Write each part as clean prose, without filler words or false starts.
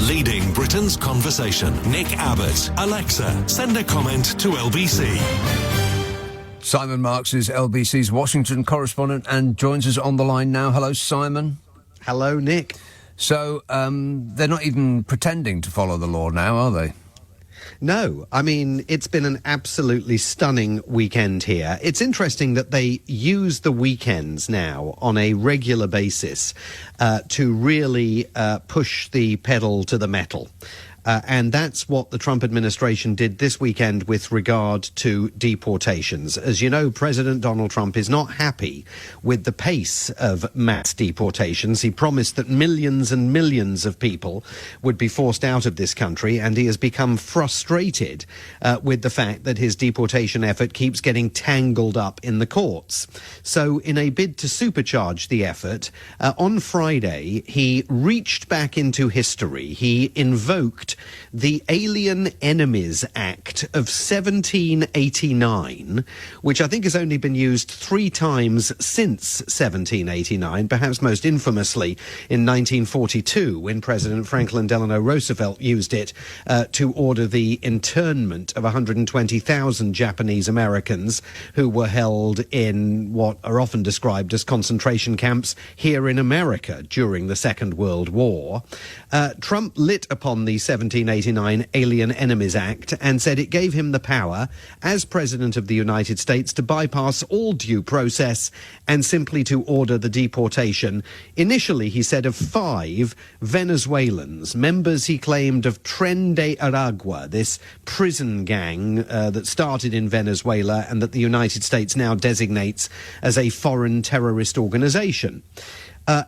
leading Britain's conversation. Nick Abbot. Alexa, send a comment to LBC. Simon Marks is LBC's Washington correspondent and joins us on the line now. Hello, Simon. Hello, Nick. So, they're not even pretending to follow the law now, are they? No, I mean, it's been an absolutely stunning weekend here. It's interesting that they use the weekends now on a regular basis to really push the pedal to the metal. And that's what the Trump administration did this weekend with regard to deportations. As you know, President Donald Trump is not happy with the pace of mass deportations. He promised that millions and millions of people would be forced out of this country, and he has become frustrated with the fact that his deportation effort keeps getting tangled up in the courts. So in a bid to supercharge the effort, on Friday, he reached back into history. He invoked the Alien Enemies Act of 1789, which I think has only been used 3 times since 1789, perhaps most infamously in 1942, when President Franklin Delano Roosevelt used it to order the internment of 120,000 Japanese Americans who were held in what are often described as concentration camps here in America during the Second World War. Trump lit upon the 1789 Alien Enemies Act and said it gave him the power, as President of the United States, to bypass all due process and simply to order the deportation, initially, he said, of 5 Venezuelans, members, he claimed, of Tren de Aragua, this prison gang that started in Venezuela and that the United States now designates as a foreign terrorist organization.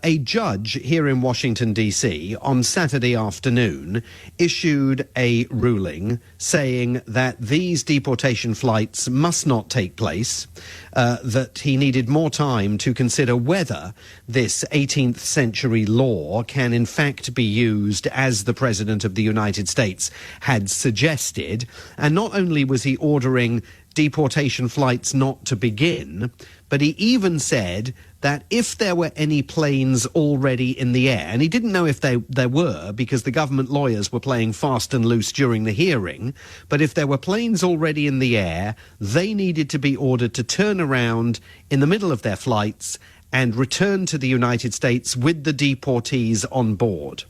A judge here in Washington, D.C., on Saturday afternoon issued a ruling saying that these deportation flights must not take place, that he needed more time to consider whether this 18th century law can in fact be used as the President of the United States had suggested. And not only was he ordering deportation flights not to begin, but he even said that if there were any planes already in the air, and he didn't know if there were because the government lawyers were playing fast and loose during the hearing, but if there were planes already in the air, they needed to be ordered to turn around in the middle of their flights and return to the United States with the deportees on board.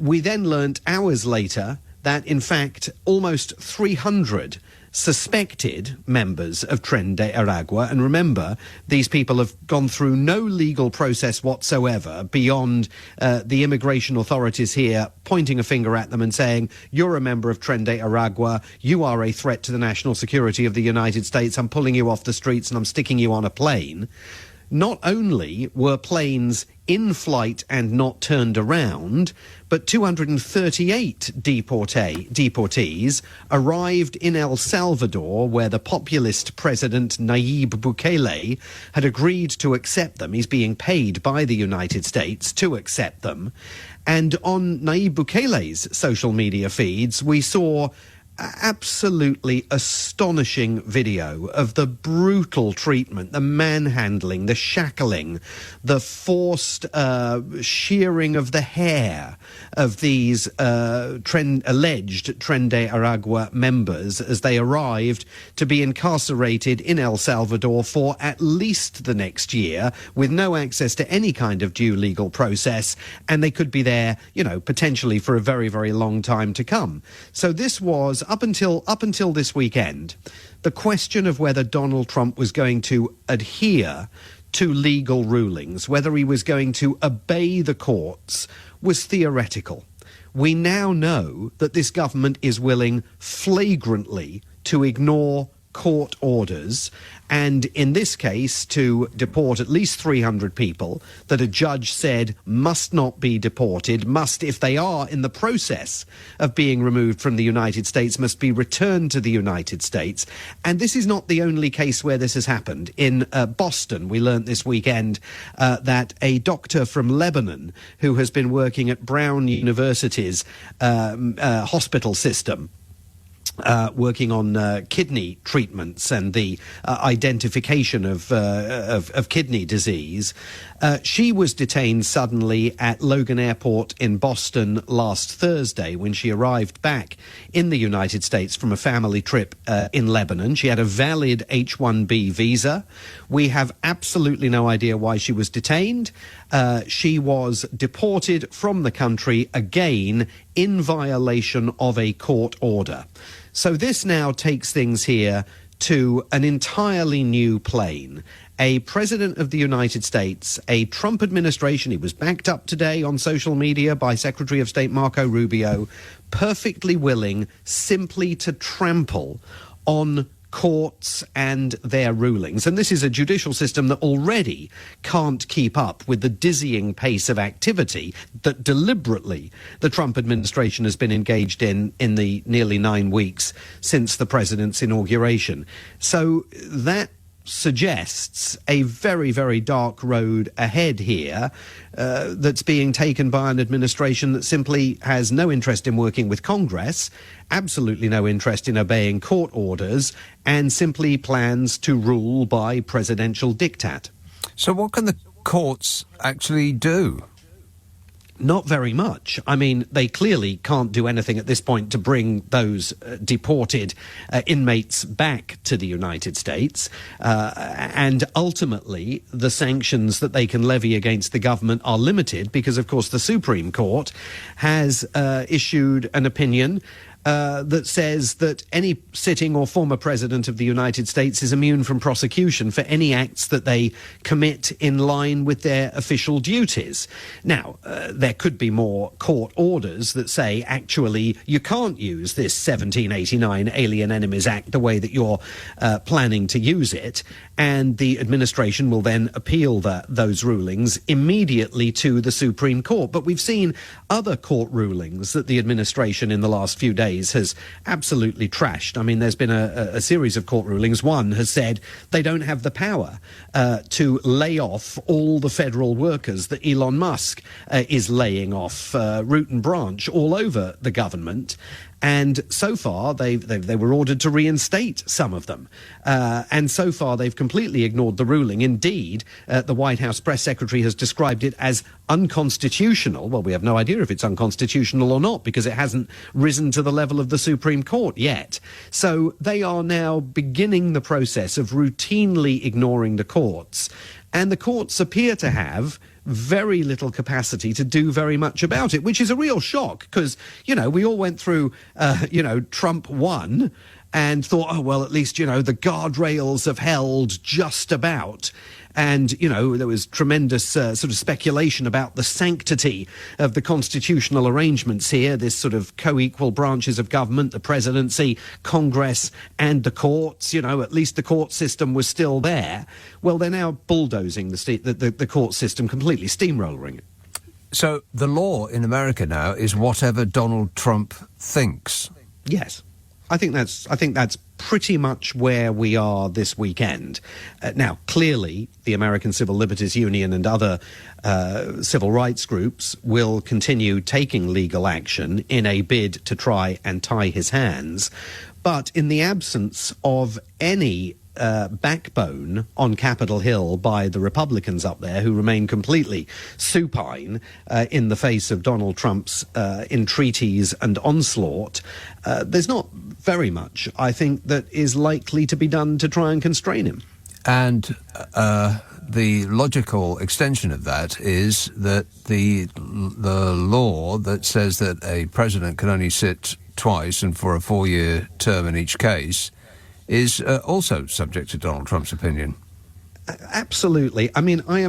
We then learnt hours later that, in fact, almost 300 suspected members of Tren de Aragua, and remember, these people have gone through no legal process whatsoever beyond the immigration authorities here pointing a finger at them and saying, you're a member of Tren de Aragua, you are a threat to the national security of the United States, I'm pulling you off the streets and I'm sticking you on a plane. Not only were planes in flight and not turned around, but 238 deportees arrived in El Salvador, where the populist President Nayib Bukele had agreed to accept them. He's being paid by the United States to accept them. And on Nayib Bukele's social media feeds, we saw absolutely astonishing video of the brutal treatment, the manhandling, the shackling, the forced shearing of the hair of these alleged Tren de Aragua members as they arrived to be incarcerated in El Salvador for at least the next year with no access to any kind of due legal process, and they could be there, potentially for a very, very long time to come. So this was up until this weekend, the question of whether Donald Trump was going to adhere to legal rulings, whether he was going to obey the courts, was theoretical. We now know that this government is willing flagrantly to ignore court orders, and in this case to deport at least 300 people that a judge said must not be deported, must, if they are in the process of being removed from the United States, must be returned to the United States. And this is not the only case where this has happened. In Boston, we learnt this weekend that a doctor from Lebanon who has been working at Brown University's hospital system working on kidney treatments and the identification of kidney disease. She was detained suddenly at Logan Airport in Boston last Thursday when she arrived back in the United States from a family trip in Lebanon. She had a valid H-1B visa. We have absolutely no idea why she was detained. She was deported from the country again in violation of a court order. So this now takes things here to an entirely new plane. A president of the United States, a Trump administration, he was backed up today on social media by Secretary of State Marco Rubio, perfectly willing simply to trample on courts and their rulings. And this is a judicial system that already can't keep up with the dizzying pace of activity that deliberately the Trump administration has been engaged in the nearly 9 weeks since the president's inauguration. So that suggests a very, very dark road ahead here that's being taken by an administration that simply has no interest in working with Congress, absolutely no interest in obeying court orders, and simply plans to rule by presidential diktat. So what can the courts actually do? Not very much. I mean, they clearly can't do anything at this point to bring those deported inmates back to the United States. And ultimately, the sanctions that they can levy against the government are limited because, of course, the Supreme Court has issued an opinion that says that any sitting or former president of the United States is immune from prosecution for any acts that they commit in line with their official duties. Now, there could be more court orders that say, actually, you can't use this 1789 Alien Enemies Act the way that you're planning to use it, and the administration will then appeal those rulings immediately to the Supreme Court. But we've seen other court rulings that the administration in the last few days has absolutely trashed. I mean, there's been a series of court rulings. One has said they don't have the power to lay off all the federal workers that Elon Musk is laying off root and branch all over the government. And so far, they were ordered to reinstate some of them. And so far, they've completely ignored the ruling. Indeed, the White House press secretary has described it as unconstitutional. Well, we have no idea if it's unconstitutional or not because it hasn't risen to the level of the Supreme Court yet. So they are now beginning the process of routinely ignoring the courts. And the courts appear to have very little capacity to do very much about it, which is a real shock because, you know, we all went through, Trump won and thought, oh, well, at least, you know, the guardrails have held just about. And, you know, there was tremendous sort of speculation about the sanctity of the constitutional arrangements here, this sort of co-equal branches of government, the presidency, Congress and the courts. You know, at least the court system was still there. Well, they're now bulldozing the court system, completely steamrolling it. So the law in America now is whatever Donald Trump thinks. Yes. I think that's pretty much where we are this weekend. Now, clearly, the American Civil Liberties Union and other civil rights groups will continue taking legal action in a bid to try and tie his hands. But in the absence of any backbone on Capitol Hill by the Republicans up there, who remain completely supine in the face of Donald Trump's entreaties and onslaught, there's not very much, I think, that is likely to be done to try and constrain him. And the logical extension of that is that the law that says that a president can only sit twice and for a 4-year term in each case is also subject to Donald Trump's opinion. Absolutely. I mean, I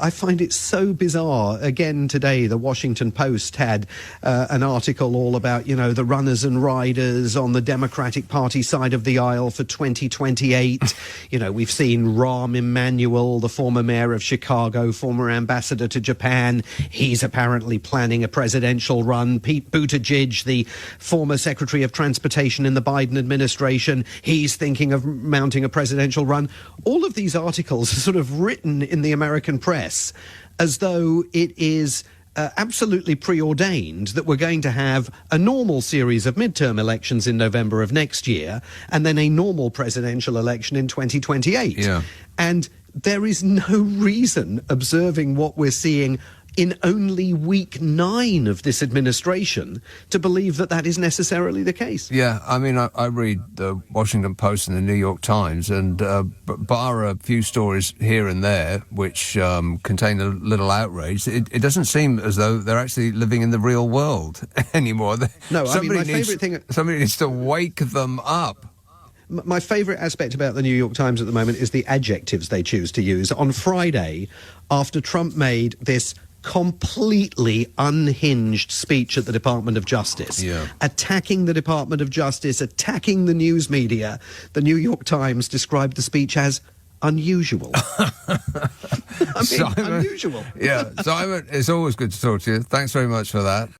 find it so bizarre. Again, today, the Washington Post had an article all about, you know, the runners and riders on the Democratic Party side of the aisle for 2028. You know, we've seen Rahm Emanuel, the former mayor of Chicago, former ambassador to Japan. He's apparently planning a presidential run. Pete Buttigieg, the former Secretary of Transportation in the Biden administration, he's thinking of mounting a presidential run. All of these articles are sort of written in the American press as though it is absolutely preordained that we're going to have a normal series of midterm elections in November of next year and then a normal presidential election in 2028. Yeah. And there is no reason, observing what we're seeing in only week 9 of this administration, to believe that that is necessarily the case. Yeah, I mean, I read the Washington Post and the New York Times, and bar a few stories here and there which contain a little outrage, it doesn't seem as though they're actually living in the real world anymore. No, I mean, my favourite thing... Somebody needs to wake them up. My favourite aspect about the New York Times at the moment is the adjectives they choose to use. On Friday, after Trump made this completely unhinged speech at the Department of Justice, attacking the Department of Justice, attacking the news media, the New York Times described the speech as unusual. I mean, Simon, unusual. Yeah, Simon, it's always good to talk to you. Thanks very much for that.